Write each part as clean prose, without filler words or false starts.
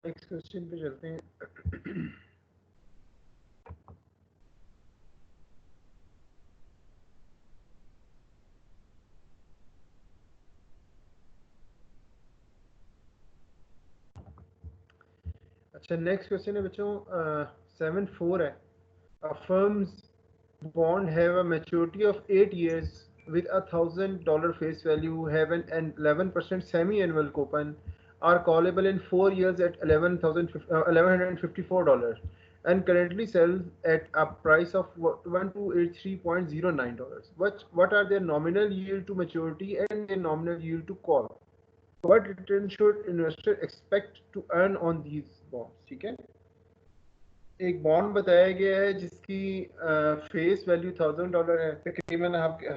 Next question पे चलते हैं। अच्छा, नेक्स्ट क्वेश्चन है बच्चों, 7.4 है। A firm's bond have a maturity of 8 years with $1,000 face value, have an 11% semi-annual coupon, are callable in 4 years at $1,154 and currently sells at a price of $1,283.09. What are their nominal yield to maturity and their nominal yield to call? What return should investor expect to earn on these bonds? ठीक है, एक bond बताया गया है जिसकी face value $1,000 है, तकरीबन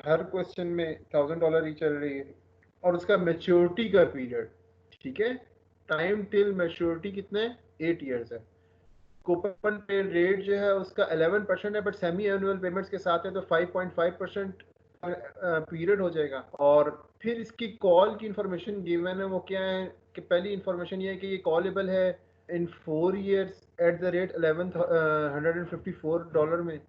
हर question में $1,000 ही चल रही है, और उसका मेच्योरिटी का पीरियड, ठीक है, टाइम टिल मेच्योरिटी कितना है, 8 ईयर्स है। कूपन पे रेट जो है उसका 11% है, बट सेमी एनुअल पेमेंट्स के साथ है तो 5.5% पीरियड हो जाएगा। और फिर इसकी कॉल की इंफॉर्मेशन गिवन है, वो क्या है कि पहली इंफॉर्मेशन ये है कि ये कॉलेबल है इन 4 ईयर्स एट द रेट $1,154 में,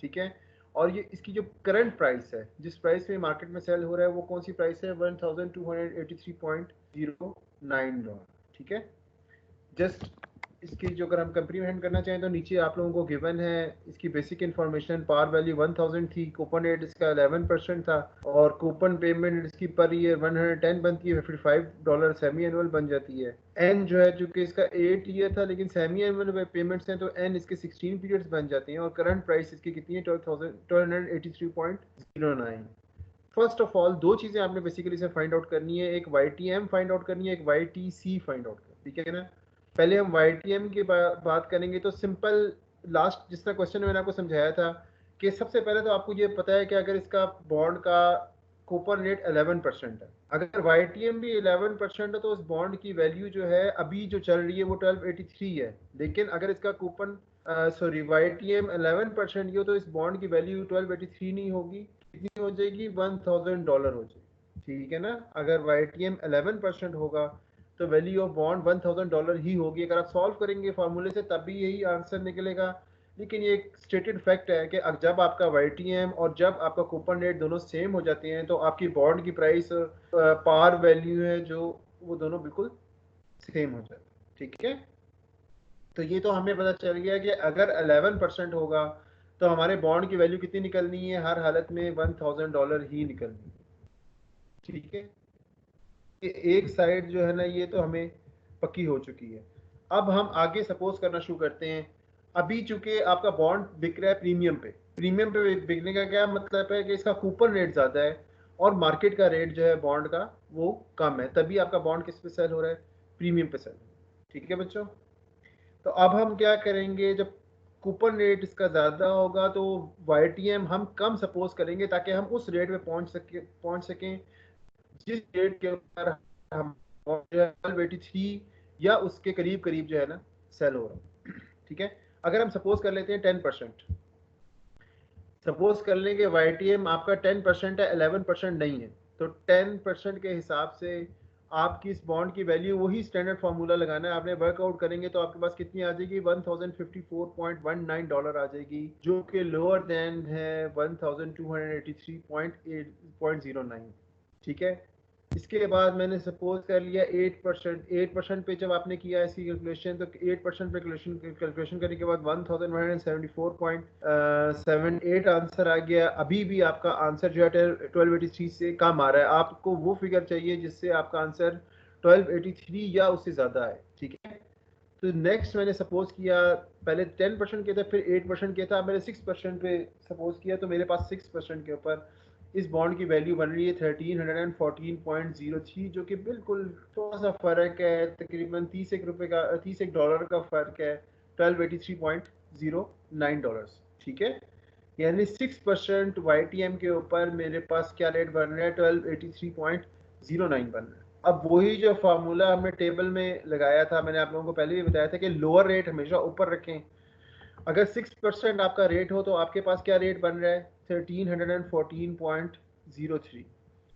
ठीक है। और ये इसकी जो करंट प्राइस है, जिस प्राइस में मार्केट में सेल हो रहा है, वो कौन सी प्राइस है, $1,283.09, ठीक है। जस्ट इसकी जो अगर हम कंप्रीहेंड करना चाहें तो नीचे आप लोगों को गिवन है इसकी बेसिक इन्फॉर्मेशन। पार वैल्यू 1000 थी, कूपन रेट इसका 11% था, और कूपन पेमेंट इसकी पर ईयर 110 बनती है, $55 सेमी एनुअल बन जाती है। एन जो है चूंकि इसका 8 ईयर था लेकिन सेमी एनुअल पेमेंट्स हैं तो एन इसके 16 पीरियड्स बन जाते हैं, और करंट प्राइस इसकी कितनी है, 1283.09। फर्स्ट ऑफ ऑल दो चीज़ें आपने बेसिकली से फाइंड आउट करनी है, एक Y T M find out करनी है, एक Y T C find out करनी है, ठीक है ना। पहले हम वाई टी एम की बात करेंगे तो सिंपल, लास्ट जिस तरह क्वेश्चन में मैंने आपको समझाया था कि सबसे पहले तो आपको ये पता है कि अगर इसका बॉन्ड का कूपन रेट 11% है, अगर वाई टी एम भी 11% है तो उस बॉन्ड की वैल्यू जो है अभी जो चल रही है वो 1283 है। लेकिन अगर इसका coupon sorry Y T M 11% की हो तो इस बॉन्ड की वैल्यू 1283 नहीं होगी, कितनी हो जाएगी, $1,000 हो जाएगी, ठीक है ना। अगर वाई टी एम 11% होगा तो वैल्यू ऑफ बॉन्ड $1,000 ही होगी। अगर आप सॉल्व करेंगे फार्मूले से तब भी यही आंसर निकलेगा। लेकिन ये एक स्टेटेड फैक्ट है कि जब आपका वाई टी एम और जब आपका कूपन रेट दोनों सेम हो जाते हैं तो आपकी बॉन्ड की प्राइस पार वैल्यू है जो वो दोनों बिल्कुल सेम हो जाते हैं, ठीक है। तो ये तो हमें पता चल गया कि अगर 11% होगा तो हमारे बॉन्ड की वैल्यू कितनी निकलनी है, हर हालत में $1,000 ही निकलनी है, ठीक है। ये एक साइड जो है ना ये तो हमें पक्की हो चुकी है। अब हम आगे सपोज करना शुरू करते हैं। अभी चूंकि आपका बॉन्ड बिक रहा है प्रीमियम पे, प्रीमियम पे बिकने का क्या मतलब है कि इसका कूपन रेट ज़्यादा है और मार्केट का रेट जो है बॉन्ड का वो कम है, तभी आपका बॉन्ड किस पे सेल हो रहा है, प्रीमियम पे सेल हो रहा है, ठीक है बच्चों। तो अब हम क्या करेंगे, जब कूपन रेट इसका ज़्यादा होगा तो वाई टी एम हम कम सपोज करेंगे ताकि हम उस रेट पे पहुंच सकें जिस रेट के ऊपर हम 1283 या उसके करीब करीब जो है ना सेल हो रहा है, ठीक है। अगर हम सपोज कर लेते हैं 10%, सपोज कर लेंगे वाई टी एम आपका 10% है, 11% नहीं है, तो 10% के हिसाब से आपकी इस बॉन्ड की वैल्यू, वही स्टैंडर्ड फार्मूला लगाना है आपने, वर्कआउट करेंगे तो आपके पास कितनी आ जाएगी, $1,054.19 आ जाएगी, जो कि लोअर देन है 1283.8.09, ठीक है। इसके बाद मैंने सपोज कर लिया 8%, पे जब आपने किया इसकी कैलकुलेशन तो 8% पे कैलकुलेशन करने के बाद 1174.78 आंसर आ गया। अभी भी आपका आंसर जो है 1283 से कम आ रहा है, आपको वो फिगर चाहिए जिससे आपका आंसर 1283 या उससे ज़्यादा है, ठीक है। तो नेक्स्ट मैंने सपोज किया, पहले 10% किया था, फिर 8% किया था, अब मैंने 6% पे सपोज किया, तो मेरे पास 6% के ऊपर इस बॉन्ड की वैल्यू बन रही है 1314.03, जो कि बिल्कुल थोड़ा सा फ़र्क है, तकरीबन 30 का, $30 का फ़र्क है, $1283.09, ठीक है। यानी 6% वाई टी एम के ऊपर मेरे पास क्या रेट बन रहा है, 1283.09 बन रहा है। अब वही जो फार्मूला हमने टेबल में लगाया था, मैंने आप लोगों को पहले भी बताया था कि लोअर रेट हमेशा ऊपर रखें। अगर 6% आपका रेट हो तो आपके पास क्या रेट बन रहा है, 1314.03,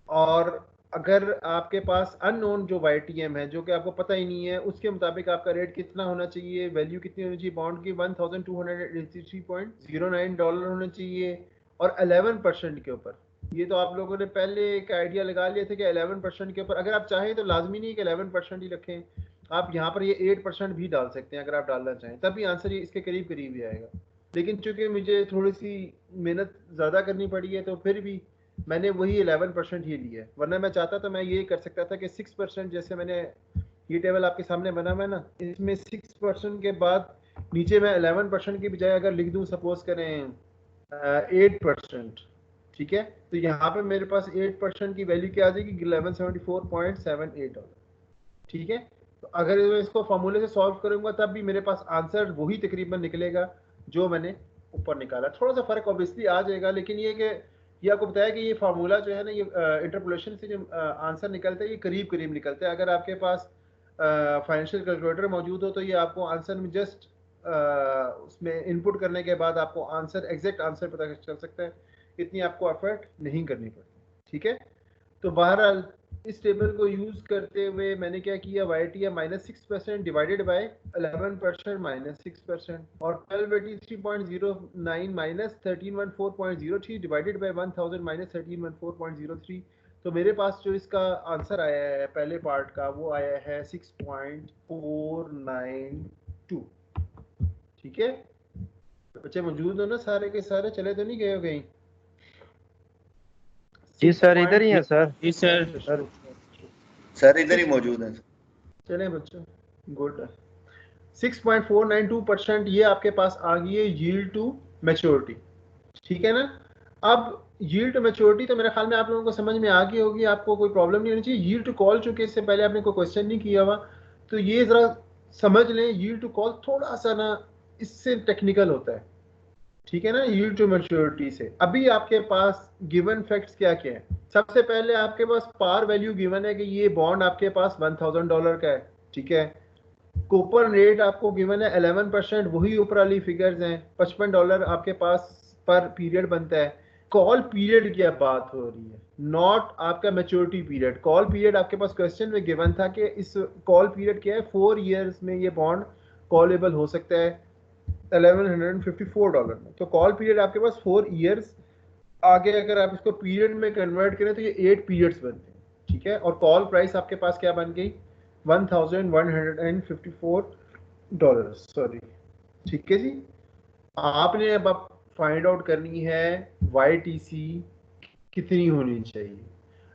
और अगर आपके पास अननोन जो YTM है, जो कि आपको पता ही नहीं है, उसके मुताबिक आपका रेट कितना होना चाहिए, वैल्यू कितनी होनी चाहिए बॉन्ड की, $1283.09 होना चाहिए और 11% के ऊपर। ये तो आप लोगों ने पहले एक आइडिया लगा लिया था कि 11% के ऊपर, अगर आप चाहें तो लाजमी नहीं कि 11% ही रखें, आप यहाँ पर ये 8% भी डाल सकते हैं अगर आप डालना चाहें, तभी आंसर ये इसके करीब करीब ही आएगा। लेकिन चूंकि मुझे थोड़ी सी मेहनत ज़्यादा करनी पड़ी है, तो फिर भी मैंने वही 11% ही लिया है, वरना मैं चाहता तो मैं ये कर सकता था कि 6%, जैसे मैंने ये टेबल आपके सामने बना हुआ है ना, इसमें 6% के बाद नीचे मैं 11% की बजाय अगर लिख दूं सपोज करें 8%, ठीक है, तो यहाँ पे मेरे पास 8% की वैल्यू क्या आ जाएगी, $1174.78, ठीक है। तो अगर मैं इसको फॉर्मूले से सॉल्व करूंगा तब भी मेरे पास आंसर वही तकरीबन निकलेगा जो मैंने ऊपर निकाला। थोड़ा सा फर्क ऑब्वियसली आ जाएगा, लेकिन ये कि ये आपको बताया कि ये फार्मूला जो है ना, ये इंटरपोलेशन से जो आंसर निकलता है ये करीब करीब निकलता है। अगर आपके पास फाइनेंशियल कैलकुलेटर मौजूद हो तो ये आपको आंसर में जस्ट उसमें इनपुट करने के बाद आपको आंसर, एग्जैक्ट आंसर पता चल सकता है, इतनी आपको एफर्ट नहीं करनी पड़ती, ठीक है। तो बहरहाल इस टेबल को यूज करते हुए मैंने क्या किया, YTM -6% डिवाइडेड बाय 11% -6% और 1283.09 -1314.03 डिवाइडेड बाय 1000 -1314.03। तो मेरे पास जो इसका आंसर आया है पहले पार्ट का, वो आया है 6.492, ठीक है। बच्चे मौजूद हो ना सारे के सारे, चले तो नहीं गए हो कहीं? जी सर, इधर ही है सर। जी सर। सर इधर ही मौजूद है। चलें बच्चों, गुड। 6.492% ये आपके पास आ गई है यील्ड टू मैच्योरिटी, ठीक है ना। अब यील्ड टू मैच्योरिटी तो मेरे ख्याल में आप लोगों को समझ में आ गई होगी, आपको कोई प्रॉब्लम नहीं होनी चाहिए। यील्ड टू कॉल, चूंकि इससे पहले आपने कोई क्वेश्चन नहीं किया हुआ, तो ये जरा समझ लें, यील्ड टू कॉल थोड़ा सा ना इससे टेक्निकल होता है, ठीक है ना, यील्ड टू मैच्योरिटी से। अभी आपके पास गिवन फैक्ट्स क्या क्या है? सबसे पहले आपके पास पार वैल्यू गिवन है कि ये बॉन्ड आपके पास $1000 का है, ठीक है। कूपन रेट आपको गिवन है 11%, वही ऊपर वाली फिगर्स हैं। $55 आपके पास पर पीरियड बनता है। कॉल पीरियड की अब बात हो रही है, नॉट आपका मैच्योरिटी पीरियड। कॉल पीरियड आपके पास क्वेश्चन में गिवन था कि इस कॉल पीरियड क्या है, 4 ईयर्स में ये बॉन्ड कॉलेबल हो सकता है $1154 में। तो कॉल पीरियड आपके पास 4 ईयर्स, आगे अगर आप इसको पीरियड में कन्वर्ट करें तो ये 8 पीरियड्स बनते हैं, ठीक है। और कॉल प्राइस आपके पास क्या बन गई, $1154, सॉरी, ठीक है जी। आपने अब आप फाइंड आउट करनी है YTC कितनी होनी चाहिए।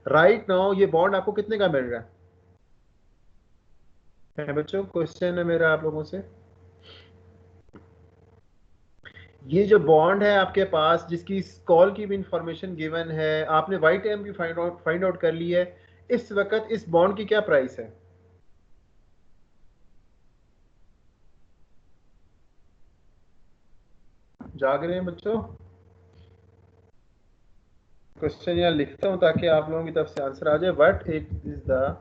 राइट नाउ ये बॉन्ड आपको कितने का मिल रहा है बच्चों? क्वेश्चन है मेरा आप लोगों से, ये जो बॉन्ड है आपके पास जिसकी कॉल की भी इंफॉर्मेशन गिवन है, आपने YTM भी फाइंड आउट कर ली है, इस वक्त इस बॉन्ड की क्या प्राइस है? जाग रहे हैं बच्चों? क्वेश्चन यहाँ लिखता हूँ ताकि आप लोगों की तरफ से आंसर आ जाए। What is the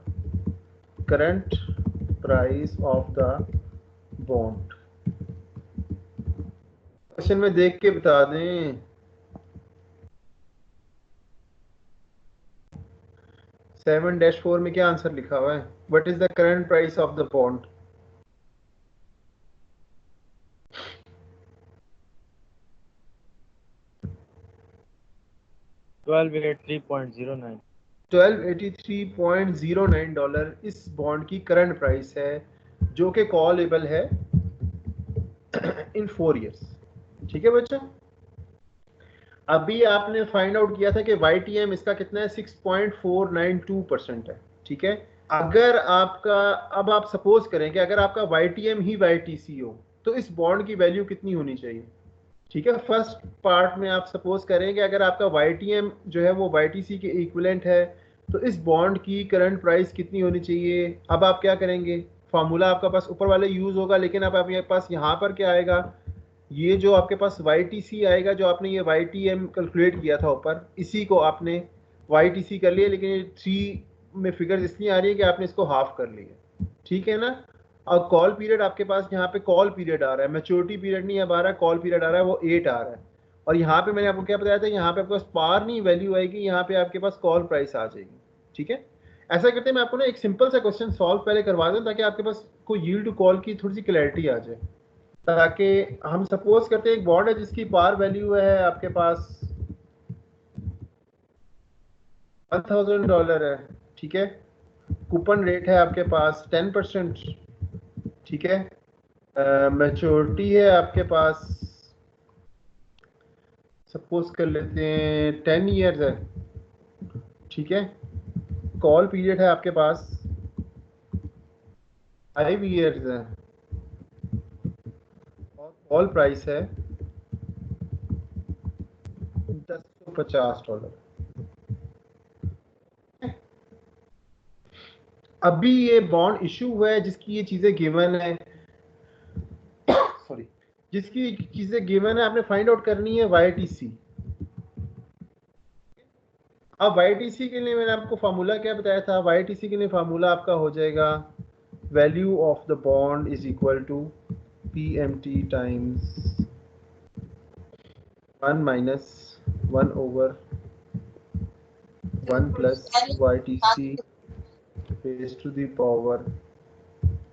current price of the bond? Question में देख के बता दें। 7-4 में क्या आंसर लिखा हुआ है? What is the current price of the bond? $1283.09 इस बॉन्ड की करंट प्राइस है, जो कि कॉलेबल है इन 4 ईयर्स, ठीक है बच्चों। अभी आपने फाइंड आउट किया था कि YTM इसका कितना है, 6.492% है, ठीक है। अगर आपका, अब आप सपोज करें कि अगर आपका YTM ही YTC हो तो इस बॉन्ड की वैल्यू कितनी होनी चाहिए, ठीक है। फर्स्ट पार्ट में आप सपोज करें कि अगर आपका YTM जो है वो YTC के इक्विवेलेंट है, तो इस बॉन्ड की करंट प्राइस कितनी होनी चाहिए। अब आप क्या करेंगे, फार्मूला आपका पास ऊपर वाले यूज होगा, लेकिन अब आपके पास यहाँ पर क्या आएगा, ये जो आपके पास YTC आएगा, जो आपने ये YTM कैलकुलेट किया था ऊपर, इसी को आपने YTC कर लिया, लेकिन ये 3 में फिगर्स इसलिए आ रही है कि आपने इसको हाफ कर लिया, ठीक है ना। और कॉल पीरियड आपके पास यहाँ पे कॉल पीरियड आ रहा है, मैच्योरिटी पीरियड नहीं अब आ रहा है, कॉल पीरियड आ रहा है, वो 8 आ रहा है। और यहाँ पे मैंने आपको क्या बताया था, यहाँ पे आपके पास पार नहीं वैल्यू आएगी, यहाँ पे आपके पास कॉल प्राइस आ जाएगी, ठीक है, ऐसा करते हैं मैं आपको ना एक सिंपल सा क्वेश्चन सॉल्व पहले करवा दूं ताकि आपके पास कोई यील्ड टू कॉल की थोड़ी सी क्लैरिटी आ जाए। ताकि हम सपोज करते हैं एक बॉन्ड है जिसकी पार वैल्यू है आपके पास $1000 है, ठीक है, कूपन रेट है आपके पास 10%, ठीक है, मैच्योरिटी है आपके पास सपोज कर लेते हैं 10 ईयर्स है, ठीक है, कॉल पीरियड है आपके पास 5 ईयर्स है और कॉल प्राइस है $1050। अभी ये बॉन्ड इशू हुआ है जिसकी ये चीजें गिवन है, सॉरी, जिसकी चीजें गिवन है, आपने फाइंड आउट करनी है YTC। अब YTC के लिए मैंने आपको फार्मूला क्या बताया था, YTC के लिए फार्मूला आपका हो जाएगा value of the bond is equal to PMT times 1 minus 1 over 1 plus YTC raise to the power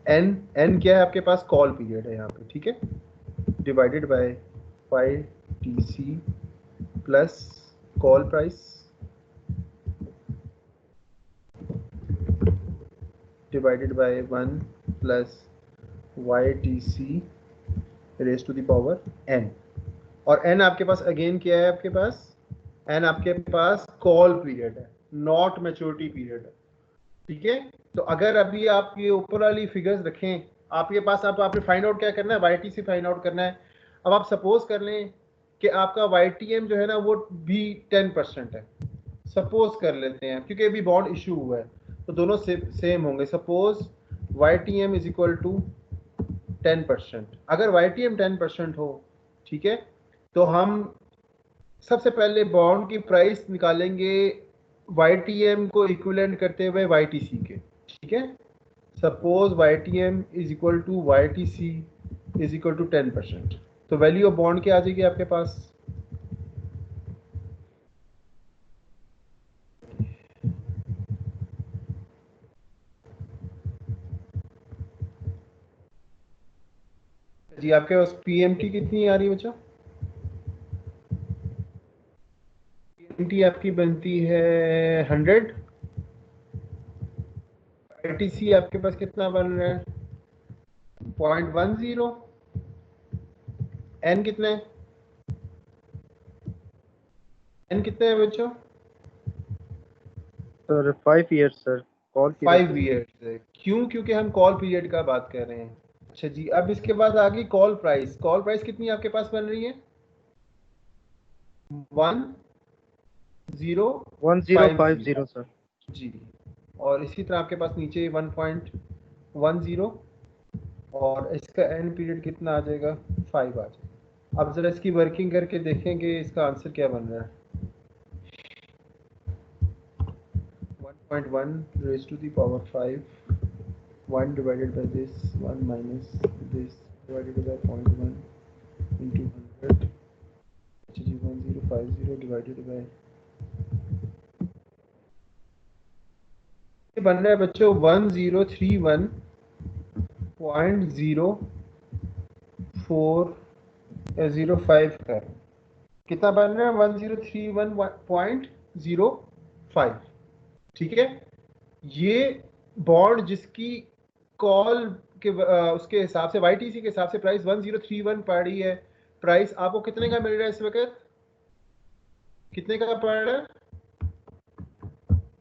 n क्या है आपके पास, कॉल पीरियड है यहाँ पे, ठीक है, divided by YTC plus call price divided by 1 plus YTC raise to the power n, और n आपके पास अगेन क्या है, आपके पास n आपके पास कॉल पीरियड है, नॉट मैच्योरिटी पीरियड है, ठीक है। तो अगर अभी आप ये ऊपर वाली फिगर्स रखें आपके पास, अब आपने फाइंड आउट क्या करना है, YTC फाइंड आउट करना है। अब आप सपोज कर लें कि आपका YTM जो है ना वो भी 10% है, सपोज कर लेते हैं, क्योंकि अभी बॉन्ड इशू हुआ है तो दोनों सेम होंगे। Suppose YTM is equal to 10%, अगर YTM 10% हो, ठीक है, तो हम सबसे पहले बॉन्ड की प्राइस निकालेंगे YTM को इक्विवेलेंट करते हुए YTC के, ठीक है। Suppose YTM is equal to YTC is equal to 10%, तो वैल्यू ऑफ बॉन्ड क्या आ जाएगी आपके पास, जी आपके पास PMT कितनी आ रही है बच्चों, PMT आपकी बनती है 100, YTC आपके पास कितना बन रहा है 0.10, n कितना है, n कितना है बच्चों, sir 5 years sir, call 5 years है, क्यों, क्योंकि हम कॉल पीरियड का बात कर रहे हैं। अच्छा जी, अब इसके बाद आ गई कॉल प्राइस, कॉल प्राइस कितनी आपके पास बन रही है 1050 सर जी, और इसी तरह आपके पास नीचे 1.10 और इसका एंड पीरियड कितना आ जाएगा 5 आ जाएगा। अब जरा इसकी वर्किंग करके देखेंगे इसका आंसर क्या बन रहा है, 1.1 raised to the power 5, 1 divided by this, 1 minus this divided by 0.1 into 100, which is 1050 divided by, ये बन रहा है बच्चों 1031.0405 का, कितना बन रहा है 1031.05, ठीक है। ये बॉन्ड जिसकी कॉल के उसके हिसाब से YTC के हिसाब से प्राइस 1031 पड़ रही है, प्राइस आपको कितने का मिल रहा है इस वक्त, कितने का पड़ रहा है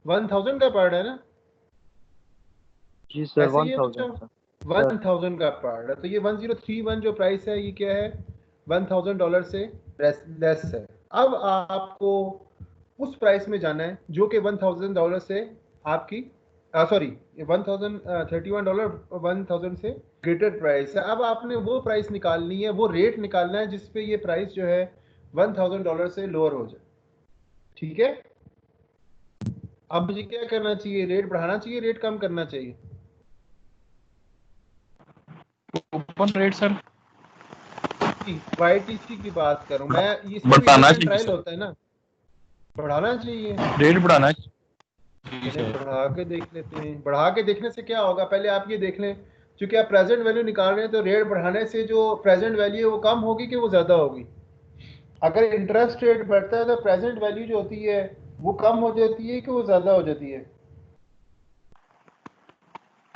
1000 का पड़ रहा है ना जी सर, 1000 का पड़ रहा है, तो ये 1031 जो प्राइस है ये क्या है $1000 से लेस है। अब आपको उस प्राइस में जाना है जो कि $1000 से आपकी सॉरी $1031 1000 से ग्रेटर प्राइस है। अब आपने वो प्राइस निकालनी है, वो रेट निकालना है जिसपे ये प्राइस जो है $1000 से लोअर हो जाए, ठीक है। अब मुझे क्या करना चाहिए, रेट बढ़ाना चाहिए, रेट कम करना चाहिए, कूपन रेट सर YTC की बात करूं मैं, ये बढ़ाना ट्रायल चाहिए होता है ना, बढ़ाना चाहिए रेट बढ़ाना चलिए बढ़ा के देख लेते हैं। बढ़ा के देखने से क्या होगा, पहले आप ये देख लें, क्योंकि आप प्रेजेंट वैल्यू निकाल रहे हैं तो रेट बढ़ाने से जो प्रेजेंट वैल्यू है वो कम होगी कि वो ज़्यादा होगी। अगर इंटरेस्ट रेट बढ़ता है तो प्रेजेंट वैल्यू जो होती है वो कम हो जाती है कि वो ज़्यादा हो जाती है।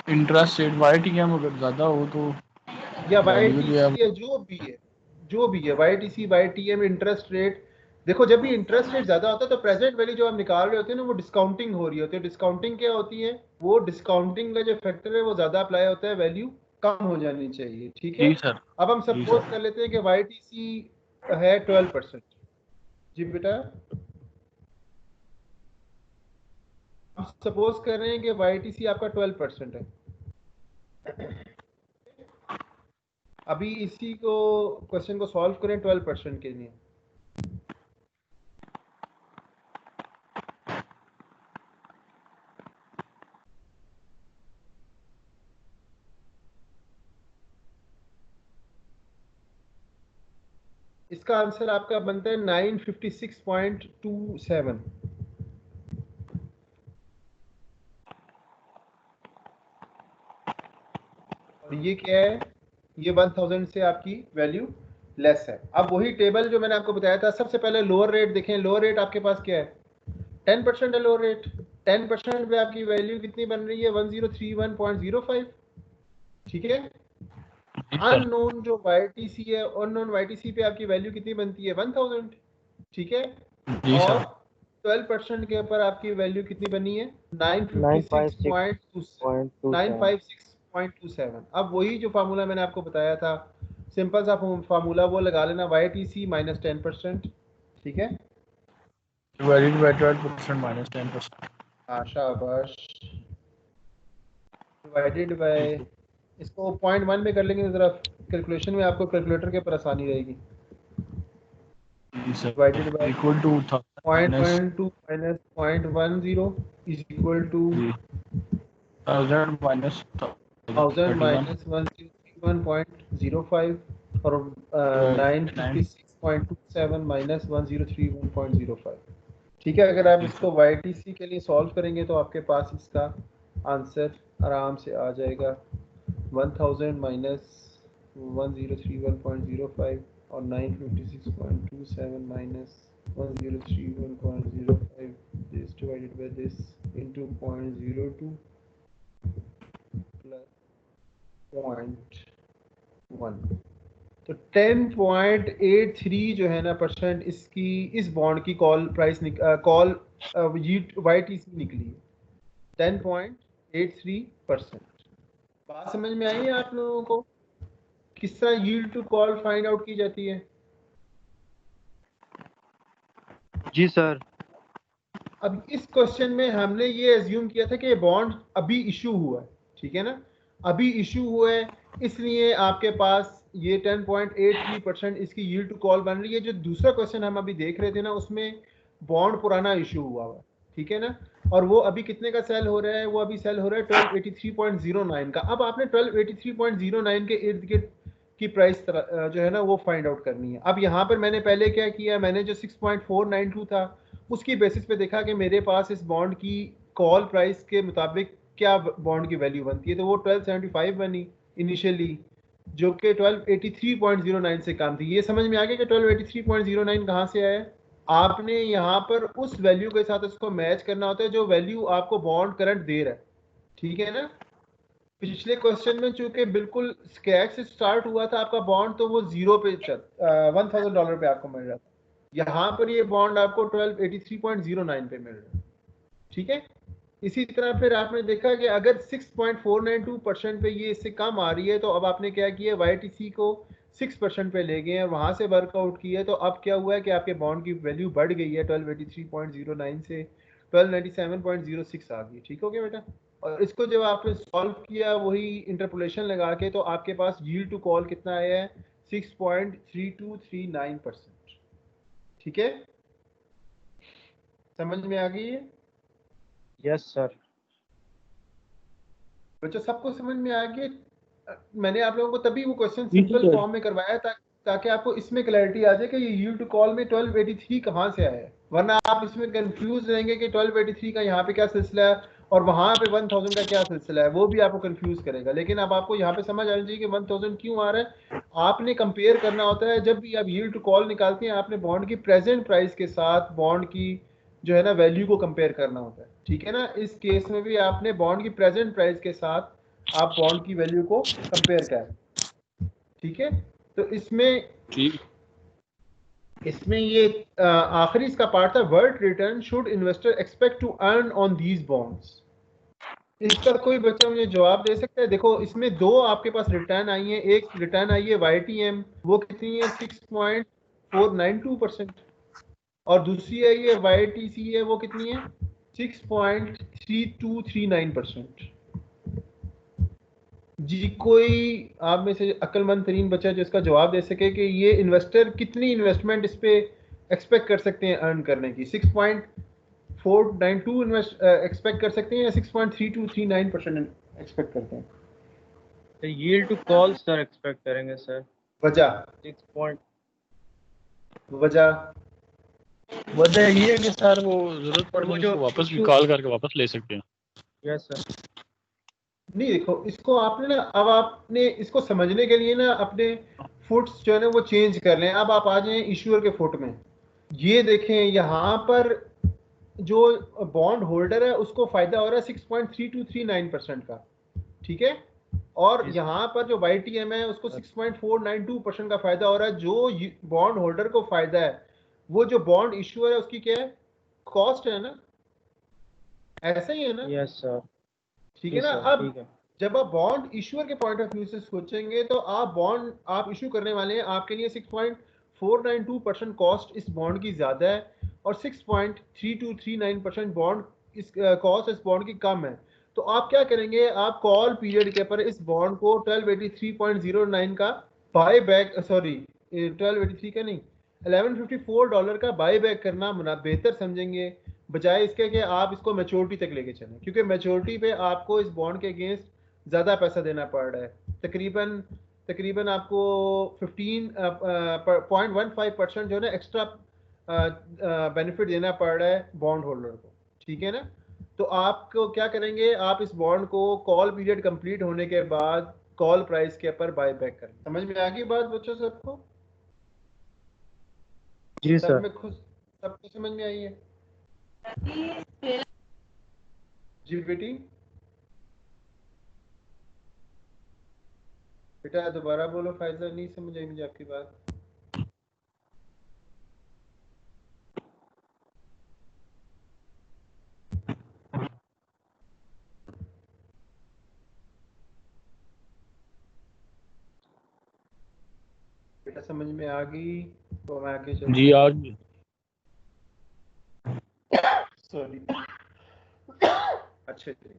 इंटरेस्ट रेट YTM अगर ज्यादा हो तो या वैल्यू जो है YTC या जो भी है YTC YTM इंटरेस्ट रेट। देखो जब भी इंटरेस्ट रेट ज्यादा होता है तो प्रेजेंट वैल्यू जो आप निकाल रहे होते हैं ना वो डिस्काउंटिंग हो रही होती है। डिस्काउंटिंग क्या होती है, वो डिस्काउंटिंग का जो फैक्टर है वो ज्यादा अप्लाई होता है, वैल्यू कम हो जानी चाहिए। ठीक है, जी सर। अब हम जी सपोज सर। कर लेते हैं कि YTC है 12%। जी बेटा, हम सपोज कर रहे हैं कि YTC आपका 12% है। अभी इसी को क्वेश्चन को सॉल्व करें 12% के लिए। इसका आंसर आपका बनता है 956.27। और ये क्या है, ये 1000 से आपकी वैल्यू लेस है। अब वही टेबल जो मैंने आपको बताया था, सबसे पहले लोअर रेट देखें। लोअर रेट आपके पास क्या है, 10% है लोअर रेट। 10% पे आपकी वैल्यू कितनी बन रही है, 1031.05। ठीक है, अननोन जो YTC है, अननोन YTC पे आपकी वैल्यू कितनी बनती है, 1000। ठीक है, जी और सर। 12% के ऊपर आपकी वैल्यू कितनी बनी है, 956.27 956.27। अब वही जो फार्मूला मैंने आपको बताया था, सिंपल सा फार्मूला वो लगा लेना, YTC माइनस 10%। ठीक है, डिवाइडेड बाय 12% माइनस 10%। हाँ शाबाश, डिवाइडेड बाय, इसको 0.1 में कर लेंगे तो जरा कैलकुलेशन में आपको कैलकुलेटर के ऊपर आसानी रहेगी। जी sir, divided by equal to 0.12 minus 0.10 is equal to 1000 minus 1000 31 minus 1031.05 और 9। 956.27 माइनस 1031.05। ठीक है, अगर आप इसको YTC के लिए सॉल्व करेंगे तो आपके पास इसका आंसर आराम से आ जाएगा, 1000 माइनस 1031.05 और 956.27 minus 1031.05 this divided by this into 0.02 plus 0.1। तो 10.83 जो है ना परसेंट इसकी, इस बॉन्ड की कॉल प्राइस कॉल YTC निकली है 10.83%। बात समझ में आई है आप लोगों को, किस तरह yield to call find out की जाती है। जी सर। अब इस क्वेश्चन में हमने ये एज्यूम किया था कि बॉन्ड अभी इशू हुआ है। ठीक है ना, अभी इशू हुआ है, इसलिए आपके पास ये 10.83% इसकी यील्ड टू कॉल बन रही है। जो दूसरा क्वेश्चन हम अभी देख रहे थे ना, उसमें बॉन्ड पुराना इशू हुआ हुआ, ठीक है ना, और वो अभी कितने का सेल हो रहा है, वो अभी सेल हो रहा है 1283.09 का। अब आपने 1283.09 के इर्द गिर्द की प्राइस जो है ना वो फाइंड आउट करनी है। अब यहाँ पर मैंने पहले क्या किया, मैंने जो 6.492 था उसकी बेसिस पे देखा कि मेरे पास इस बॉन्ड की कॉल प्राइस के मुताबिक क्या बॉन्ड की वैल्यू बनती है, तो वो 1275 बनी इनिशियली, जो कि 1283.09 से कम थी। ये समझ में आ गया कि 1283.09 कहाँ से आया। आपने यहाँ पर उस वैल्यू के साथ उसको मैच करना होता है जो वैल्यू आपको बॉन्ड करंट दे रहा है। ठीक है ना, पिछले क्वेश्चन में चूंकि बिल्कुल स्क्रैच से स्टार्ट हुआ था आपका बॉन्ड, तो वो जीरो पे $1000 पे आपको मिल रहा था। यहाँ पर ये बॉन्ड आपको 1283.09 पे मिल रहा है। ठीक है, इसी तरह फिर आपने देखा कि अगर 6.492% पे ये इससे कम आ रही है, तो अब आपने क्या किया, YTC को 6% पे ले गए हैं, वहां से वर्कआउट किया है, तो अब क्या हुआ है कि आपके बॉन्ड की वैल्यू बढ़ गई है 1283.09 से 1297.06 आ गई। ठीक हो गया बेटा, और इसको जब आपने सॉल्व किया वही इंटरपोलेशन लगा के, तो आपके पास यील्ड टू कॉल कितना आया है, 6.3239%। ठीक है, समझ में आ गई है यस सर। बच्चों, सबको समझ में आ गया। मैंने आप लोगों को तभी वो क्वेश्चन जी सिंपल सर। फॉर्म में करवाया था ताकि आपको इसमें क्लैरिटी आ जाए कि ये यील्ड टू कॉल में 1283 कहाँ से आया है, वरना आप इसमें कंफ्यूज रहेंगे कि 1283 का यहाँ पे क्या सिलसिला है और वहाँ पे 1000 का क्या सिलसिला है, वो भी आपको कंफ्यूज करेगा। लेकिन अब आपको यहाँ पे समझ आनी चाहिए कि 1000 क्यों आ रहा है। आपने कंपेयर करना होता है, जब भी आप यील्ड टू कॉल निकालते हैं आपने बॉन्ड की प्रेजेंट प्राइस के साथ बॉन्ड की जो है ना वैल्यू को कंपेयर करना होता है, ठीक है ना। इस केस में भी आपने बॉन्ड की प्रेजेंट प्राइस के साथ आप बॉन्ड की वैल्यू को कंपेयर करें, ठीक है। तो इसमें ये आखिरी इसका पार्ट था, world return should investor expect to earn on these bonds. इसका कोई बच्चा मुझे जवाब दे सकता है? देखो इसमें दो आपके पास रिटर्न आई है, एक रिटर्न आई है YTM, वो कितनी है 6.492%, और दूसरी आई है YTC है, वो कितनी है 6.3239%। जी कोई आप में से अक्लमंद तरीन बच्चा जो इसका जवाब दे सके कि ये इन्वेस्टर कितनी इन्वेस्टमेंट इस पे एक्सपेक्ट कर सकते हैं अर्न करने की? 6.492 एक्सपेक्ट कर सकते हैं या 6.3239% एक्सपेक्ट करते हैं? तो yield to call sir expect करेंगे सर। वजह 6 पॉइंट वजह वजह ये है कि सर वो जरूरत और पड़े वो तो जो उसको वापस भी issue- कॉल करके वापस ले सकते हैं। Yes sir. नहीं, देखो इसको आपने ना, अब आपने इसको समझने के लिए ना अपने फुट्स जो है ना वो चेंज कर लें। अब आप आ जाएं इश्यूअर के फुट में, ये देखें यहाँ पर जो बॉन्ड होल्डर है उसको फायदा हो रहा है 6.3239% का, ठीक है। और Yes. यहाँ पर जो YTM है उसको 6.492% का फायदा हो रहा है। जो बॉन्ड होल्डर को फायदा है वो जो बॉन्ड इश्यूअर है उसकी क्या है, कॉस्ट है ना, ऐसा ही है ना, यस सर। ठीक है ना। अब जब आप बॉन्ड इश्यूअर के पॉइंट ऑफ व्यू से सोचेंगे तो आप बॉन्ड आप इशू करने वाले हैं, आपके लिए 6.492% कॉस्ट इस बॉन्ड की ज्यादा है और 6.3239% बॉन्ड इस कॉस्ट इस बॉन्ड की कम है। तो आप क्या करेंगे, आप कॉल पीरियड के पर इस बॉन्ड को 1283.09 का बाय बैक, सॉरी 1283 का नहीं, $1154 का बाय बैक करना बेहतर समझेंगे, बजाय इसके कि आप इसको मैच्योरिटी तक लेके चलें, क्योंकि मैच्योरिटी पे आपको इस बॉन्ड के अगेंस्ट ज़्यादा पैसा देना पड़ रहा है। तकरीबन आपको 15.15% जो है ना एक्स्ट्रा बेनिफिट देना पड़ रहा है बॉन्ड होल्डर को, ठीक है ना। तो आपको क्या करेंगे, आप इस बॉन्ड को कॉल पीरियड कंप्लीट होने के बाद कॉल प्राइस के ऊपर बाय बैक करें। समझ में आ गई बात बच्चों सबको? जी सर। सबको समझ में आई है जी बेटी? बेटा दोबारा बोलो, फायजा नहीं समझ आई मुझे आपकी बात। बेटा समझ में आ गई तो मैं आगे चलता जी आज सॉरी अच्छा जी।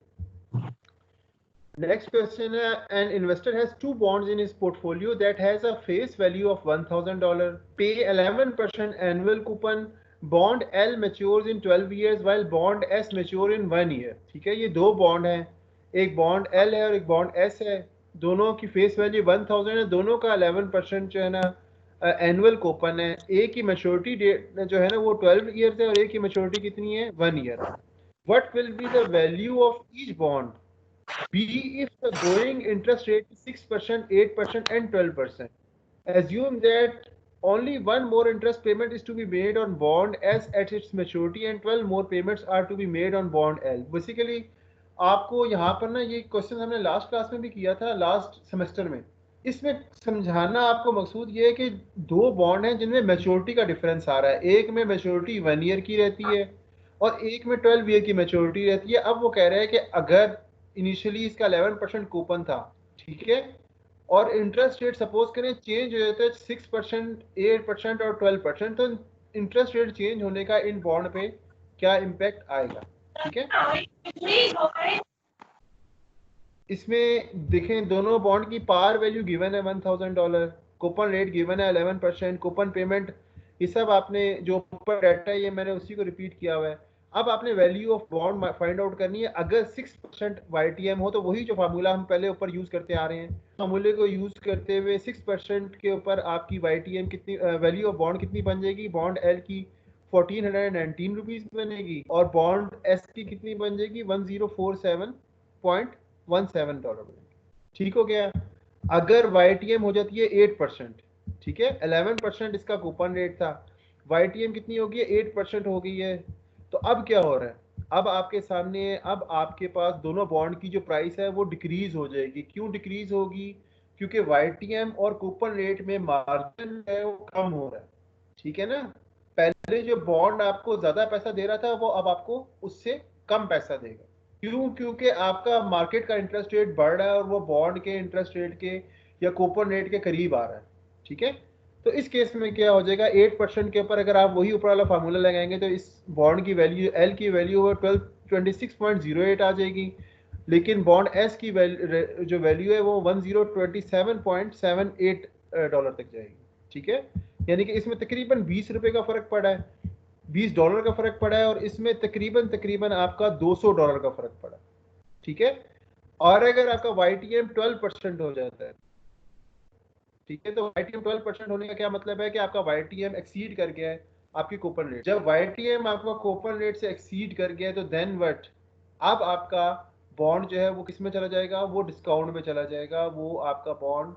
Next question है, an investor has two bonds in his portfolio that has a face value of $1,000, pay 11% annual coupon. Bond L matures in 12 years while bond S mature in 1 year. ठीक है, ये दो bond हैं, एक bond L है और एक bond S है, दोनों की फेस वैल्यू 1000 है, दोनों का 11% जो है ना एनुअल कूपन है। एक की मैच्योरिटी डेट जो है ना वो 12 ईयर्स है और एक की मैच्योरिटी कितनी है 1 year. What will be the value of each bond B if the going interest rate is 6%, 8% and 12%. Assume that only one more interest payment is to be made on bond S at its maturity and 12 more payments are to be made on bond L. Basically आपको यहाँ पर ना ये question हमने last class में भी किया था, लास्ट सेमेस्टर में। इसमें समझाना आपको मकसूद ये है कि दो बॉन्ड हैं जिनमें मैच्योरिटी का डिफरेंस आ रहा है, एक में मैच्योरिटी 1 ईयर की रहती है और एक में 12 ईयर की मैच्योरिटी रहती है। अब वो कह रहे हैं कि अगर इनिशियली इसका 11% कूपन था, ठीक है, और इंटरेस्ट रेट सपोज करें चेंज हो जाता है 6%, 8% और 12%, तो इंटरेस्ट रेट चेंज होने का इन बॉन्ड पे क्या इम्पैक्ट आएगा, ठीक है। इसमें देखें दोनों बॉन्ड की पार वैल्यू गिवन है $1,000, कूपन रेट गिवन है 11%, कूपन पेमेंट, ये सब आपने जो ऊपर डाटा है ये मैंने उसी को रिपीट किया हुआ है। अब आपने value of bond find out करनी है। अगर 6% YTM हो तो वही जो फार्मूला हम पहले ऊपर यूज करते आ रहे हैं, फार्मूले को यूज करते हुए 6% के ऊपर आपकी YTM कितनी, वैल्यू ऑफ बॉन्ड कितनी बन जाएगी, बॉन्ड L की 1419 रुपीज बनेगी और बॉन्ड S की कितनी बन जाएगी, 1047.17 डॉलर बनेगी। ठीक हो गया। अगर YTM हो जाती है 8%, ठीक है, 11% इसका कूपन रेट था, YTM कितनी होगी है, 8% हो गई है। तो अब क्या हो रहा है, अब आपके सामने, अब आपके पास दोनों बॉन्ड की जो प्राइस है वो डिक्रीज हो जाएगी। क्यों डिक्रीज होगी, क्योंकि YTM और कूपन रेट में मार्जिन है वो कम हो रहा है। ठीक है ना, पहले जो बॉन्ड आपको ज्यादा पैसा दे रहा था वो अब आपको उससे कम पैसा देगा। क्यों, क्योंकि आपका मार्केट का इंटरेस्ट रेट बढ़ रहा है और वो बॉन्ड के इंटरेस्ट रेट के या कूपन रेट के करीब आ रहा है। ठीक है, तो इस केस में क्या हो जाएगा, 8% के ऊपर अगर आप वही ऊपर वाला फार्मूला लगाएंगे तो इस बॉन्ड की वैल्यू, एल की वैल्यू 1226.08 आ जाएगी, लेकिन बॉन्ड एस की जो वैल्यू है वो 1027.78 डॉलर तक जाएगी। ठीक है, यानी कि इसमें तकरीबन 20 रुपए का फर्क पड़ा है, 20 डॉलर का फर्क पड़ा है, और इसमें तकरीबन आपका 200 डॉलर का फर्क पड़ा। ठीक है, और अगर आपका YTM 12% हो जाता है, ठीक है, तो YTM 12% होने का क्या मतलब है कि आपका YTM एक्सीड कर गया है आपकी कूपन रेट। जब YTM आपका कूपन रेट से एक्सीड कर गया है तो देन व्हाट, अब आपका बॉन्ड जो है वो किस में चला जाएगा, वो डिस्काउंट में चला जाएगा, वो आपका बॉन्ड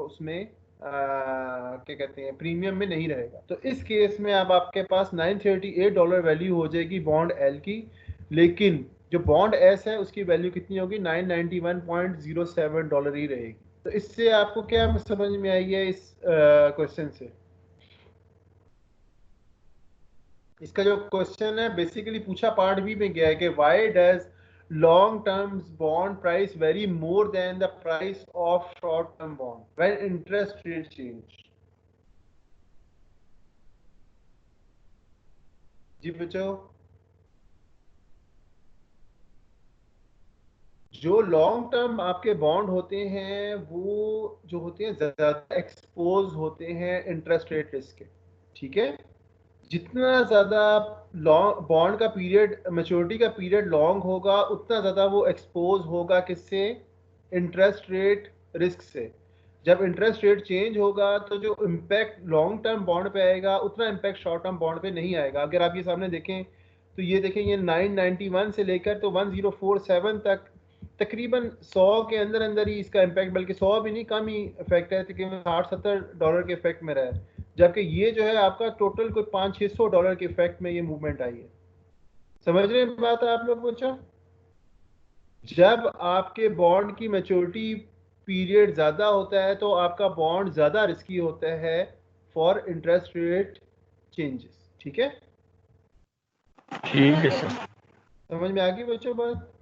उसमें क्या कहते हैं, प्रीमियम में नहीं रहेगा। तो इस केस में अब आपके पास 938 डॉलर वैल्यू हो जाएगी बॉन्ड एल की, लेकिन जो बॉन्ड एस है उसकी वैल्यू कितनी होगी, 991.07 डॉलर ही रहेगी। तो इससे आपको क्या समझ में आई है इस क्वेश्चन से? इसका जो क्वेश्चन है बेसिकली पूछा पार्ट बी में गया है कि why does long term bond price vary more than the price of short term bond when interest rate change. जी बच्चों, जो लॉन्ग टर्म आपके बॉन्ड होते हैं वो जो होते हैं ज्यादा एक्सपोज होते हैं इंटरेस्ट रेट रिस्क के। ठीक है, जितना ज्यादा लॉन्ग बॉन्ड का पीरियड, मैच्योरिटी का पीरियड लॉन्ग होगा, उतना ज्यादा वो एक्सपोज होगा किससे, इंटरेस्ट रेट रिस्क से। जब इंटरेस्ट रेट चेंज होगा तो जो इम्पैक्ट लॉन्ग टर्म बॉन्ड पे आएगा उतना इम्पैक्ट शॉर्ट टर्म बॉन्ड पे नहीं आएगा। अगर आप ये सामने देखें तो ये देखें, ये 991 से लेकर तो 1047 तक तकरीबन 100 के अंदर अंदर ही इसका इम्पैक्ट, बल्कि 100 भी नहीं, कम ही इफेक्ट है, तकरीबन 60-70 डॉलर के इफेक्ट में रहा है, जबकि ये जो है आपका टोटल कोई 500-600 डॉलर के इफेक्ट में ये मूवमेंट आई है। समझ रहे हैं बात आप लोग बच्चों? जब आपके बॉन्ड की मैच्योरिटी पीरियड ज्यादा होता है तो आपका बॉन्ड ज्यादा रिस्की होता है फॉर इंटरेस्ट रेट चेंजेस। ठीक है, ठीक है सर। समझ में आ गई बच्चों बात?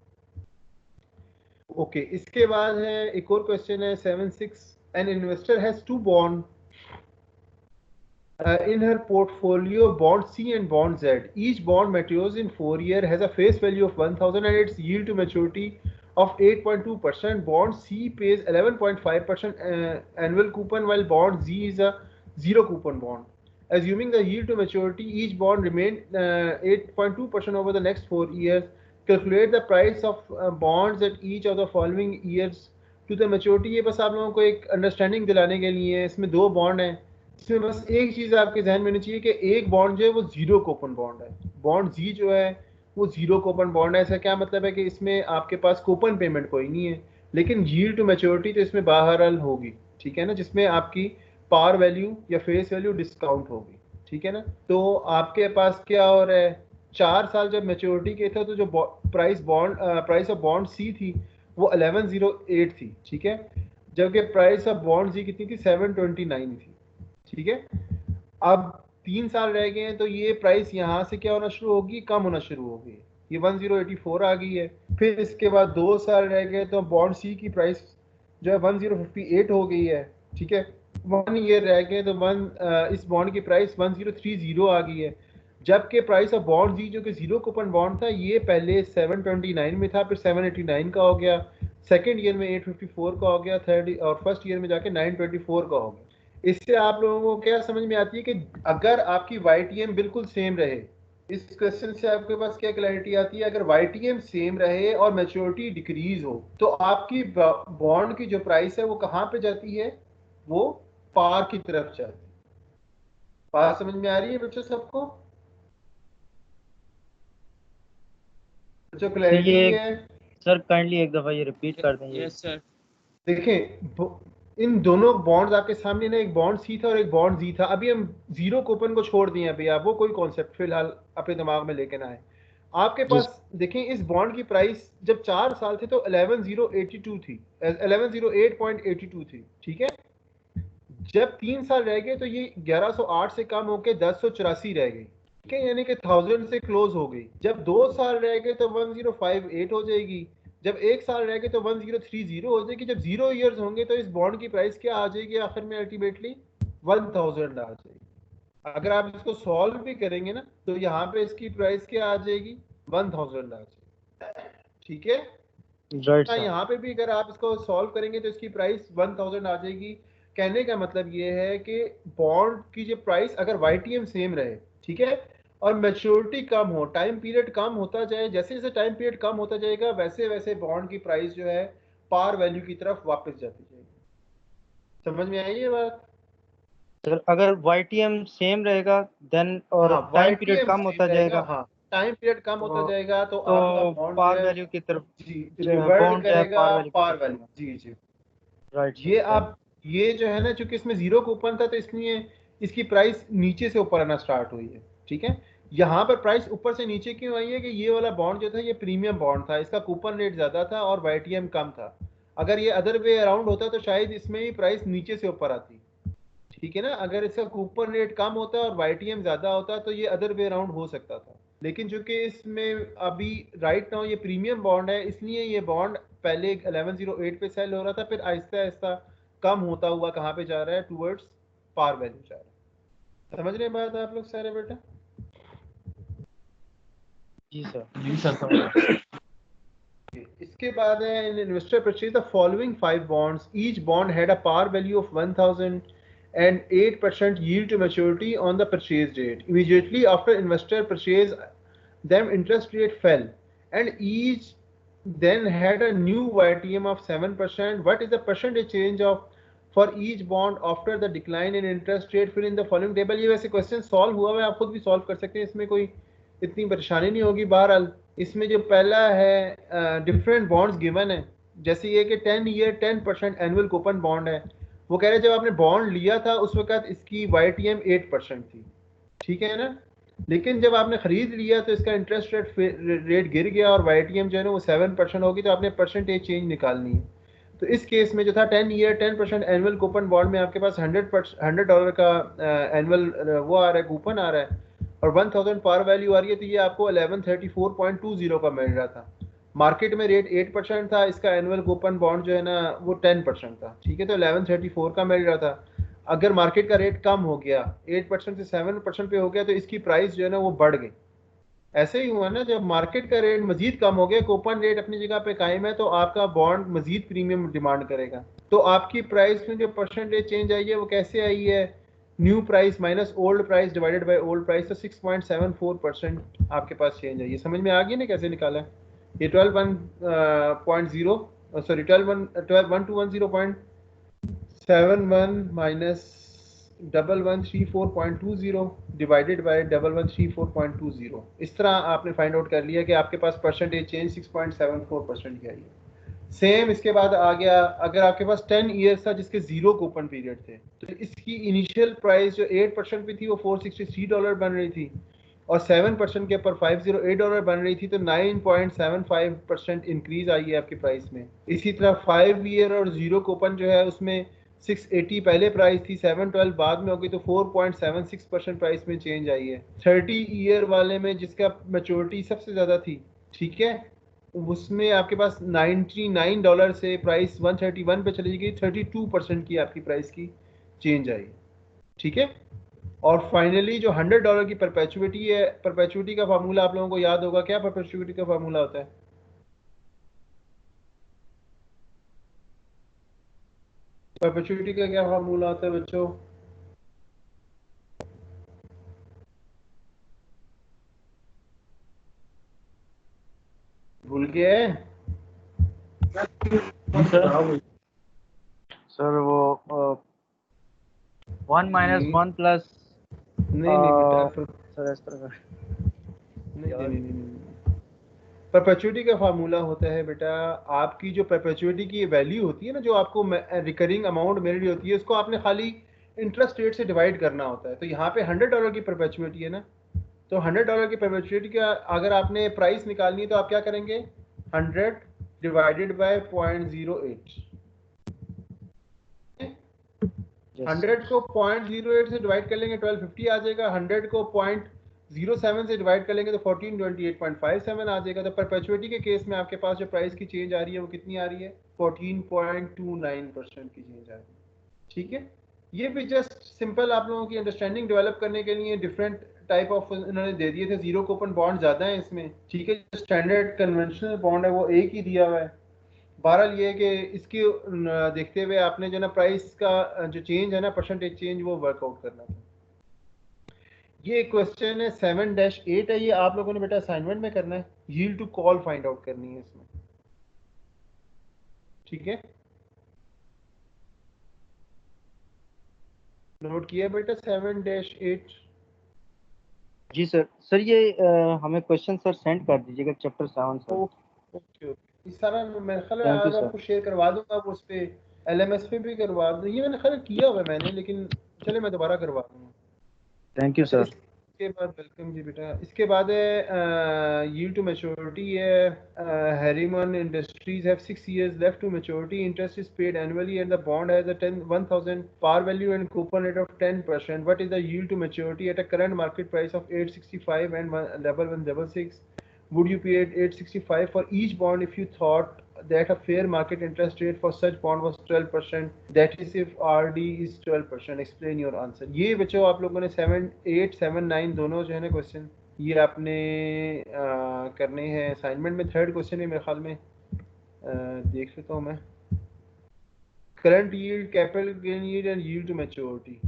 ओके, इसके बाद है एक और क्वेश्चन है 7.6, an investor has two bond in her portfolio, bond C and bond Z. Each bond matures in 4 years, has a face value of 1000 and its yield to maturity of 8.2%. Bond C pays 11.5% annual coupon, while bond Z is a zero coupon bond. Assuming the yield to maturity, each bond remains 8.2% over the next 4 years. Calculate the price of bonds at each of the following years to the maturity. ये बस आप लोगों को एक understanding दिलाने के लिए, इसमें दो बॉन्ड हैं, इसमें बस एक चीज आपके ध्यान में होनी चाहिए कि एक बॉन्ड जो है वो जीरो कूपन बॉन्ड है, बॉन्ड जी जो है वो जीरो कूपन बॉन्ड है। ऐसा क्या मतलब है कि इसमें आपके पास कूपन पेमेंट कोई नहीं है, लेकिन यील्ड टू मैच्योरिटी तो इसमें बहरहाल होगी। ठीक है ना, जिसमें आपकी पार वैल्यू या फेस वैल्यू डिस्काउंट होगी। ठीक है ना, तो आपके पास क्या हो रहा है, 4 साल जब मैच्योरिटी के थे तो जो प्राइस ऑफ बॉन्ड सी थी वो 1108 थी। ठीक है, जबकि प्राइस ऑफ बॉन्ड जी कितनी थी, 729 थी। ठीक है, अब 3 साल रह गए हैं तो ये प्राइस यहाँ से क्या होना शुरू होगी, कम होना शुरू होगी, ये 1084 आ गई है। फिर इसके बाद 2 साल रह गए तो बॉन्ड सी की प्राइस जो है 1058 हो गई है। ठीक है, 1 ईयर रह गए तो इस बॉन्ड की प्राइस 1030 आ गई है, जबकि प्राइस ऑफ बॉन्ड जी जो कि जीरो कूपन बॉन्ड था ये पहले 729 में था, फिर 789 का हो गया, सेकेंड ईयर में 854 का हो गया, थर्ड और फर्स्ट ईयर में जाके 924 का हो गया। इससे आप लोगों को क्या समझ में आती है कि अगर आपकी YTM बिल्कुल सेम रहे, इस क्वेश्चन से आपके पास क्या क्लैरिटी आती है? अगर वाईटीएम सेम रहे और मैच्योरिटी डिक्रीज हो तो आपकी बॉन्ड की जो प्राइस है वो कहाँ पे जाती है? वो पार की तरफ जाती है। बात समझ में आ रही है बच्चों सबको? बच्चों तो क्लैरिटी ये है? सर काइंडली एक दफा ये रिपीट कर दें ये। Yes sir. देखें इन दोनों बॉन्ड्स आपके सामने ना, एक बॉन्ड सी था और एक बॉन्ड जी था। अभी हम जीरो कूपन को छोड़ दिए अभी, आप वो कोई कॉन्सेप्ट फिलहाल अपने दिमाग में लेके ना आए। आपके जी पास देखें इस बॉन्ड की प्राइस जब 4 साल थे तो 11082 थी, 11008.82 थी, ठीक है। जब 3 साल रह गए तो ये 1108 से कम होकर 1084 रह गई, ठीक है, यानी कि 1000 से क्लोज हो गई। जब 2 साल रह गए तो 1058 हो जाएगी। जब 1 साल रह गए तो 1030 हो जाएगी। जब 0 ईयर्स होंगे तो इस बॉन्ड की प्राइस क्या आ जाएगी आखिर में? अल्टीमेटली 1000 आ जाएगी। अगर आप इसको सॉल्व भी करेंगे ना तो यहाँ पे इसकी प्राइस क्या आ जाएगी? 1000 आ जाएगी, ठीक है। Right sir. यहाँ पे भी अगर आप इसको सॉल्व करेंगे तो इसकी प्राइस 1000 आ जाएगी। कहने का मतलब ये है कि बॉन्ड की जो प्राइस अगर वाईटीएम सेम रहे, ठीक है, और मैच्योरिटी कम हो, टाइम पीरियड कम होता जाए, जैसे जैसे टाइम पीरियड कम होता जाएगा वैसे वैसे बॉन्ड की प्राइस जो है पार वैल्यू की तरफ वापस जाती जाएगी। समझ में आई ये बात? सर अगर वाईटीएम सेम रहेगा देन और हाँ, टाइम पीरियड वाईटीएम कम सेम होता रहेगा, जाएगा हाँ, टाइम पीरियड कम होता तो जाएगा तो आपका तो बॉन्ड जो पार है वैल्यू की तरफ जी रिवर्ट बॉन्ड जो है करेगा पार वैल्यू की पार तरफ वैल्यू। जाएगा। जी जी। राइट सर ये थैंक आप ये जो है ना, चूंकि इसमें जीरो कूपन था तो इसलिए इसकी प्राइस नीचे से ऊपर आना स्टार्ट हुई है, ठीक है। यहाँ पर प्राइस ऊपर से नीचे क्यों आई है कि ये वाला बॉन्ड जो था ये प्रीमियम बॉन्ड था, इसका कूपन रेट ज्यादा था और वाईटीएम कम था। अगर ये अदर वे अराउंड होता तो शायद इसमें ही प्राइस नीचे से ऊपर आती, ठीक है ना। अगर इसका कूपन रेट कम होता और वाईटीएम ज्यादा होता तो ये अदर वे अराउंड हो सकता था। लेकिन चूंकि इसमें अभी राइट नाउ ये प्रीमियम बॉन्ड है इसलिए ये बॉन्ड पहले 1108 पे सेल हो रहा था, फिर आहिस्ता आहिस्ता कम होता हुआ कहाँ पे जा रहा है? टूवर्ड्स पार वैल्यू जा रहा है। समझ रहे हैं बात आप लोग सारे बेटा? जी सर। जी सर समझ। इसके बाद है investor purchase the following 5 bonds. Each bond had a par value of 1000 and 8% yield to maturity on the purchase date. Immediately after investor purchase them, interest rate fell and each then had a new YTM of 7%. What is the percentage change of for each bond after the decline in interest rate? Fill in the following table. ये वैसे question solve हुआ है, आप खुद भी solve कर सकते हैं, इसमें कोई इतनी परेशानी नहीं होगी। बहरहाल इसमें जो पहला है डिफरेंट बॉन्ड्स गिवन है, जैसे ये कि 10 ईयर 10% एनुअल कूपन बॉन्ड है। वो कह रहे जब आपने बॉन्ड लिया था उस वक्त इसकी वाईटीएम 8% थी, ठीक है ना। लेकिन जब आपने खरीद लिया तो इसका इंटरेस्ट रेट गिर गया और वाईटीएम जो है ना वो 7% होगी, तो आपने परसेंटेज चेंज निकालनी है। तो इस केस में जो था 10 ईयर 10% एनुअल कूपन बॉन्ड में आपके पास $100 का एनुअल वो आ रहा है, कूपन आ रहा है, और 1000 पार वैल्यू आ रही है, तो ये आपको 1134.20 का मिल रहा था। मार्केट में रेट 8% था, इसका एनुअल कूपन बॉन्ड जो है ना वो 10% था, ठीक है, तो 1134 का मिल रहा था। अगर मार्केट का रेट कम हो गया, 8% से 7% पे हो गया, तो इसकी प्राइस जो है ना वो बढ़ गई। ऐसे ही हुआ ना, जब मार्केट का रेट मजीद कम हो गया, कूपन रेट अपनी जगह पे कायम है, तो आपका बॉन्ड मजीद प्रीमियम डिमांड करेगा। तो आपकी प्राइस में जो परसेंटेज चेंज आई है वो कैसे आई है? New price minus old price divided by old price, तो 6.74% आपके पास चेंज आई है। समझ में आ गई ना कैसे निकाला है? ये 12.10 सॉरी 12.1210.71 माइनस 1134.20 डिवाइडेड बाय 1134.20, इस तरह आपने फाइंड आउट कर लिया कि आपके पास परसेंटेज चेंज 6.74% की आई है। सेम इसके बाद आ गया, अगर आपके पास 10 ईयर्स था जिसके जीरो कूपन पीरियड थे, तो इसकी इनिशियल प्राइस जो 8% पे थी वो $463 बन रही थी, और 7% के ऊपर $508 बन रही थी, तो 9.75% इंक्रीज आई है आपकी प्राइस में। इसी तरह 5 ईयर और जीरो कूपन जो है उसमें 680 पहले प्राइस थी, 712 बाद में हो गई, तो 4.76% प्राइस में चेंज आई है। 30 ईयर वाले में जिसका मैच्योरिटी सबसे ज़्यादा थी, ठीक है, उसमें आपके पास $99 से प्राइस 131 पे चली गई, 32% की आपकी प्राइस की चेंज आई, ठीक है। और फाइनली जो $100 की परपेचुइटी है, परपेचुइटी का फार्मूला आप लोगों को याद होगा, क्या परपेचुइटी का फार्मूला होता है? परपेचुइटी का क्या फार्मूला होता है बच्चों? गया है? सर वो 1 - 1 प्लस नहीं बेटा, सर इस तरह का नहीं। परपेचुइटी का फार्मूला होता है बेटा, आपकी जो परपेचुइटी की वैल्यू होती है ना, जो आपको रिकरिंग अमाउंट मिल रही होती है, उसको आपने खाली इंटरेस्ट रेट से डिवाइड करना होता है। तो यहाँ पे $100 की परपेचुइटी है ना, तो $100 की परपेचुइटी का अगर आपने प्राइस निकालनी है तो आप क्या करेंगे, 100 डिवाइडेड बाय 0.08। 100 को 0.08 से डिवाइड कर लेंगे 1250 आ जाएगा। 100 को 0.07 से डिवाइड कर लेंगे तो 1428.57 आ जाएगा। तो परपेचुइटी के केस में आपके पास जो प्राइस की चेंज आ रही है वो कितनी आ रही है, 14.29% की चेंज आ रही है। ठीक है, ये भी जस्ट सिंपल आप लोगों की अंडरस्टैंडिंग डेवलप करने के लिए डिफरेंट टाइप ऑफ इन्होंने दे दिए थे। जीरो कूपन बॉन्ड ज्यादा है इसमें, ठीक है। जो स्टैंडर्ड कन्वेंशनल बॉन्ड है वो एक ही दिया हुआ है। बहरहाल ये है कि इसकी देखते हुए आपने जो ना प्राइस का जो चेंज है ना, परसेंटेज चेंज, वो वर्कआउट करना था। ये क्वेश्चन है 7-8 है, ये आप लोगों ने बेटा असाइनमेंट में करना है। Yield to call find out करनी है इसमें, ठीक है। नोट किया बेटा 7-8? जी सर। सर ये हमें क्वेश्चन सर सेंड कर दीजिएगा चैप्टर 7 सर। ओके। इस सारा मेरे ख्याल है थैंक यू आज सर। आपको शेयर करवा दूंगा, आप उस पे LMS पे भी करवा दूँ। ये मैंने ख्याल किया हुआ है मैंने, लेकिन चले मैं दोबारा करवा दूंगा। थैंक यू अच्छा, सर। इसके बाद वेलकम जी बेटा। इसके बाद है yield to maturity है। Harriman Industries have 6 years left to maturity. Interest is paid annually and the bond has a 1,000 par value and coupon rate of 10%. What is the yield to maturity at a current market price of 865 and level 166? Would you pay 865 for each bond if you thought that a fair market interest rate for such bond was 12%? That is if RD is 12%. Explain your answer. ये बच्चों आप लोगों ने 7, 8, 7, 9 दोनों जो है ना question, ये आपने करने हैं असाइनमेंट में। थर्ड क्वेश्चन है मेरे ख्याल में, देख लेता हूँ मैं। Current yield, capital gain yield and yield to maturity.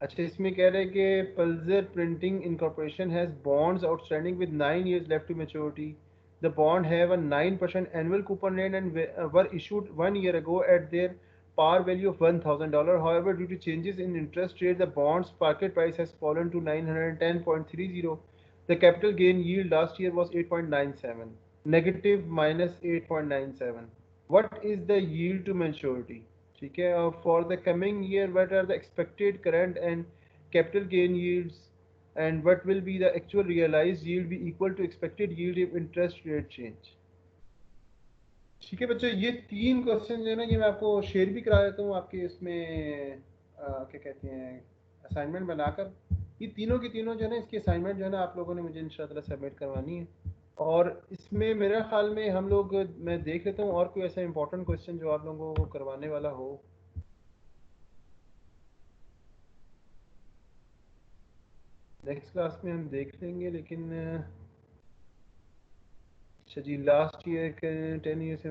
अच्छा, इसमें कह रहे हैं कि pulsar printing incorporation has bonds outstanding with 9 years left to maturity. The bond have a 9% annual coupon rate and were issued 1 year ago at their par value of $1,000. However, due to changes in interest rate, the bond's market price has fallen to 910.30. The capital gain yield last year was 8.97, negative minus 8.97. What is the yield to maturity? ठीक है, और for the coming year what are the expected current and capital gain yields and what will be the actual realized yield be equal to expected yield if interest rate change? ठीक है बच्चों, ये 3 question जो है ना, ये मैं आपको शेयर भी करा देता हूँ आपके इसमें क्या कहते हैं असाइनमेंट बनाकर। ये तीनों की तीनों जो है ना, इसकी असाइनमेंट जो है ना आप लोगों ने मुझे इंशाल्लाह सबमिट करवानी है। और इसमें मेरे ख्याल में हम लोग, मैं देख लेता हूँ और कोई ऐसा इंपॉर्टेंट क्वेश्चन जो आप लोगों को करवाने वाला हो। नेक्स्ट क्लास में हम देख लेंगे, लेकिन अच्छा जी, last year 10 years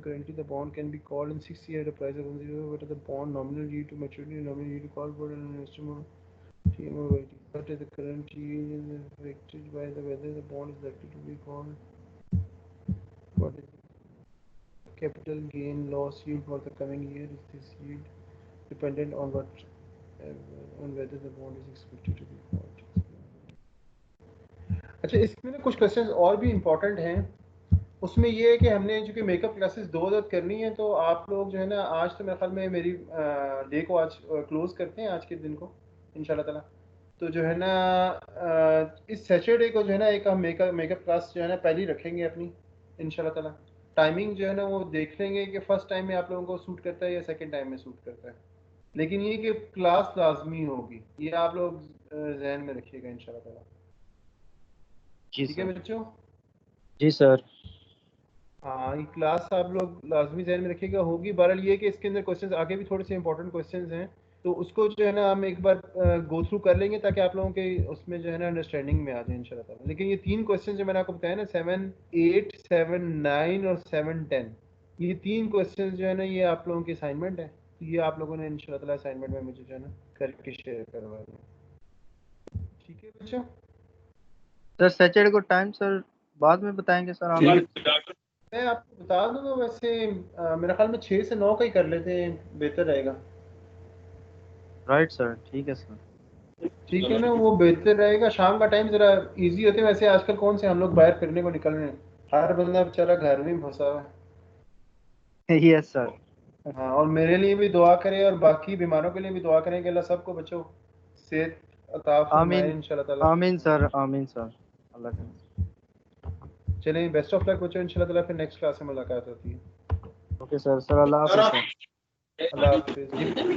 currently the bond can be called in 6 years at a price of 1.0. What are the bond nominal yield to maturity, nominal yield to call for an instrument TMO? What is the current yield affected by the whether the bond is likely to be called? What is the capital gain loss yield for the coming year? Is this yield dependent on what on whether the bond is expected to be called? अच्छा, इसमें ना कुछ questions और भी important हैं। उसमें ये है कि हमने जो कि मेकअप क्लासेस 2 करनी है, तो आप लोग जो है ना, आज तो मेरे ख्याल में मेरी डे को आज क्लोज करते हैं, आज के दिन को इंशाल्लाह ताला। तो जो है ना इस सैटरडे को जो है ना एक हम मेकअप क्लास जो है ना पहले ही रखेंगे अपनी इंशाल्लाह ताला। टाइमिंग जो है ना वो देख लेंगे कि फर्स्ट टाइम में आप लोगों को सूट करता है या सेकेंड टाइम में सूट करता है, लेकिन ये कि क्लास लाजमी होगी, ये आप लोग जहन में रखिएगा इंशाल्लाह ताला। जी ठीक है सर। बच्चों? जी सर। हाँ, ये क्लास आप लोग लाजमी ध्यान में रखिएगा, होगी। बहरहाल ये कि इसके अंदर क्वेश्चंस आगे भी थोड़े से इंपॉर्टेंट क्वेश्चंस हैं, तो उसको जो है ना हम एक बार गो थ्रू कर लेंगे ताकि आप लोगों के उसमें जो है ना अंडरस्टैंडिंग में आ जाए इंशाल्लाह ताला। लेकिन ये 3 क्वेश्चन जो मैंने आपको बताया ना, 7, 8, 7, 9 और 7, 10, ये 3 क्वेश्चन जो है ना, ये आप लोगों की असाइनमेंट है। तो ये आप लोगों ने इंशाल्लाह ताला असाइनमेंट में मुझे जो है ना करके शेयर करवा दें। ठीक है बच्चों? सर सैटरडे को टाइम सर बाद में बताएंगे सर आप। मैं आपको बता दूंगा वैसे मेरा ख्याल में 6 से 9 का ही कर लेते हैं, बेहतर रहेगा। राइट सर, ठीक है सर। ठीक है ना, वो बेहतर रहेगा। शाम का टाइम जरा इजी होते हैं। वैसे आजकल कौन से हम लोग बाहर फिरने को निकल रहे हैं, हर बंदा बेचारा घर में ही फंसा हुआ है। Yes sir. हाँ, और मेरे लिए भी दुआ करें और बाकी बीमारों के लिए भी दुआ करें कि अल्लाह सबको बचो, सेहत अता फरमाए आमीन, इंशाल्लाह ताला। आमीन सर, आमीन सर, अल्लाह का। चलें, बेस्ट ऑफ लक बच्चों, इंशाल्लाह ताला फिर नेक्स्ट क्लास में मुलाकात होती है। ओके सर, सर अल्लाह हाफिज़ सर। अल्लाह हाफिज़।